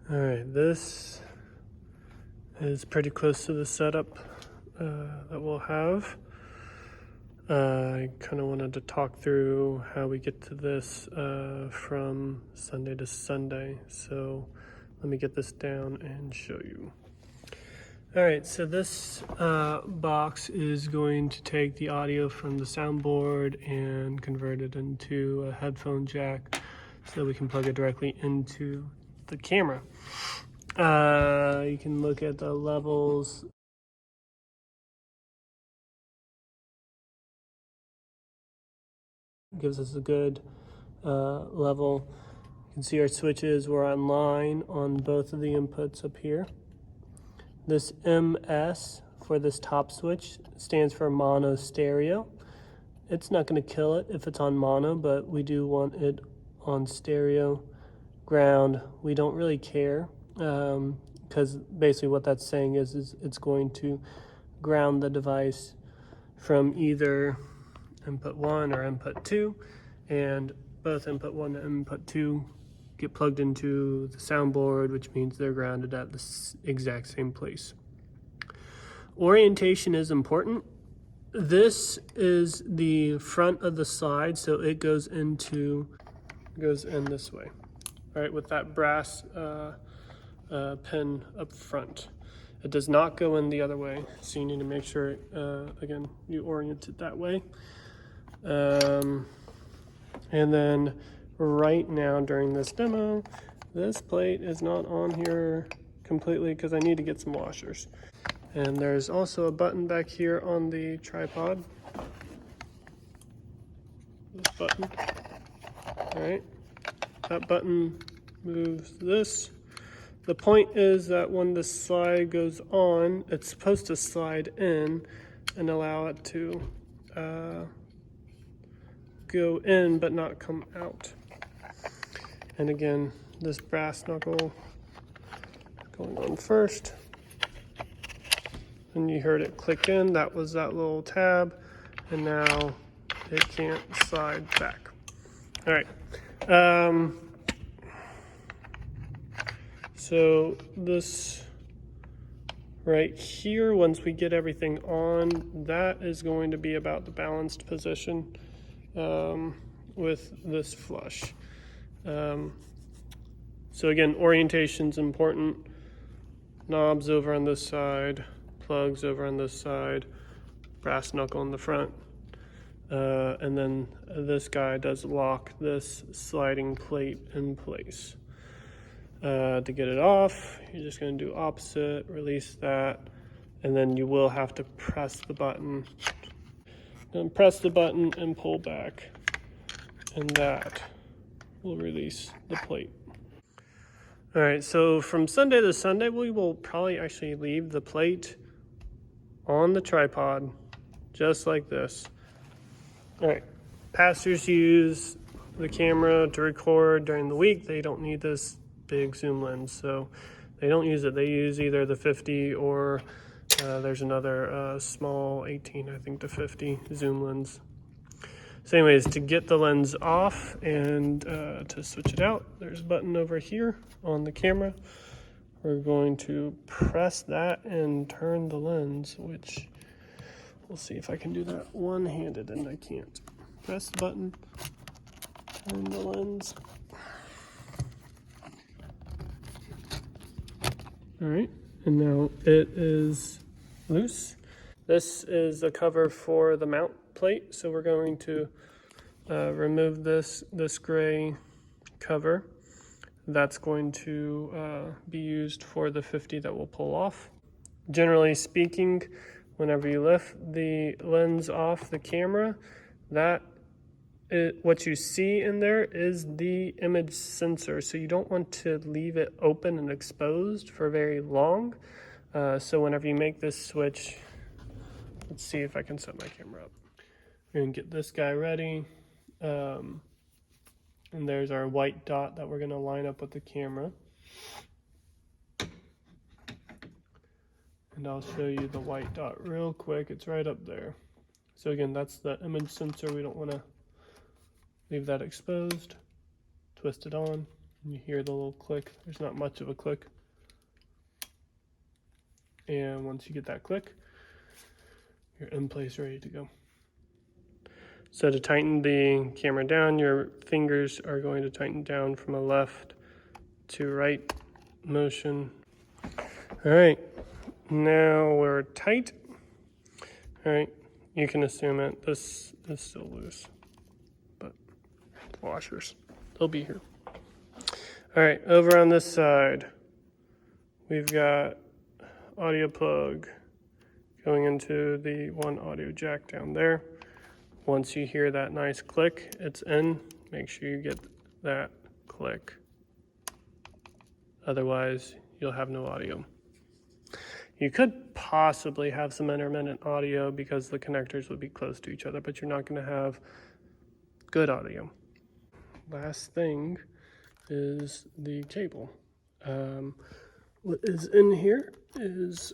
All right, this is pretty close to the setup that we'll have. I kind of wanted to talk through how we get to this from Sunday to Sunday. So let me get this down and show you. All right, so this box is going to take the audio from the soundboard and convert it into a headphone jack so we can plug it directly into the camera. You can look at the levels. Gives us a good level. You can see our switches were online on both of the inputs up here. This MS for this top switch stands for mono stereo. It's not going to kill it if it's on mono, but we do want it on stereo. Ground, we don't really care, because basically what that's saying is it's going to ground the device from either input 1 or input 2, and both input 1 and input 2 get plugged into the soundboard, which means they're grounded at the exact same place. Orientation is important. This is the front of the slide, so it goes in this way. All right, with that brass pin up front. It does not go in the other way, so you need to make sure, again, you orient it that way. And then right now during this demo, this plate is not on here completely because I need to get some washers. And there's also a button back here on the tripod. This button. All right, that button moves this. The point is that when the slide goes on, it's supposed to slide in and allow it to go in but not come out. And again, this brass knuckle going on first. And you heard it click in, that was that little tab, and now it can't slide back. All right. So this right here, once we get everything on, that is going to be about the balanced position with this flush. So again, orientation's important. Knobs over on this side, plugs over on this side, brass knuckle in the front. And then this guy does lock this sliding plate in place. To get it off, you're just going to do opposite, release that, and then you will have to press the button. Then press the button and pull back, and that will release the plate. All right, so from Sunday to Sunday, we will probably actually leave the plate on the tripod, just like this. All right, pastors use the camera to record during the week. They don't need this big zoom lens, so they don't use it. They use either the 50 or there's another small 18, I think, to 50 zoom lens. So anyways, to get the lens off and to switch it out, there's a button over here on the camera. We're going to press that and turn the lens, which we'll see if I can do that one-handed, and I can't. Press the button, turn the lens. All right, and now it is loose. This is the cover for the mount plate, so we're going to remove this gray cover. That's going to be used for the 50 that we'll pull off. Generally speaking, whenever you lift the lens off the camera, what you see in there is the image sensor, so you don't want to leave it open and exposed for very long. So whenever you make this switch, let's see if I can set my camera up. We're gonna get this guy ready. And there's our white dot that we're gonna line up with the camera. And I'll show you the white dot real quick. It's right up there. So again, that's the image sensor. We don't wanna leave that exposed. Twist it on, You hear the little click. There's not much of a click. And once you get that click, you're in place, ready to go. So to tighten the camera down, your fingers are going to tighten down from a left to right motion. All right, now we're tight. All right, you can assume it. This is still loose, but washers, they'll be here. All right, over on this side, we've got audio plug going into the one audio jack down there. Once you hear that nice click, it's in. Make sure you get that click. Otherwise, you'll have no audio. You could possibly have some intermittent audio because the connectors would be close to each other, but you're not going to have good audio. Last thing is the cable. What is in here is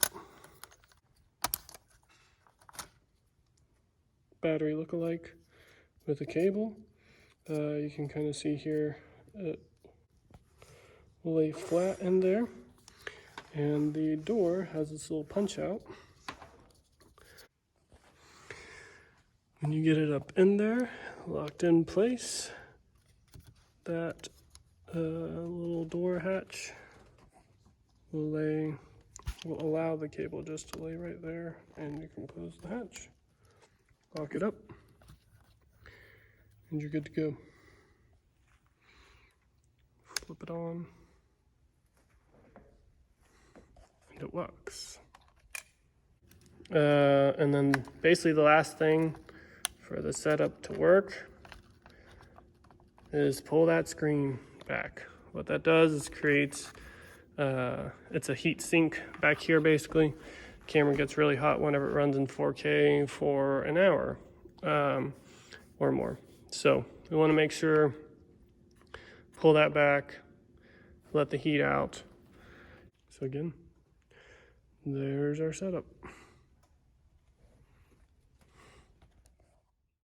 battery lookalike with a cable. You can kind of see here it will lay flat in there, and the door has this little punch out. When you get it up in there, locked in place, that little door hatch will allow the cable just to lay right there, and you can close the hatch, lock it up, and you're good to go. Flip it on, and it works. And then basically the last thing for the setup to work is pull that screen back. What that does is creates, it's a heat sink back here basically. Camera gets really hot whenever it runs in 4K for an hour or more. So we want to make sure, pull that back, let the heat out. So again, there's our setup.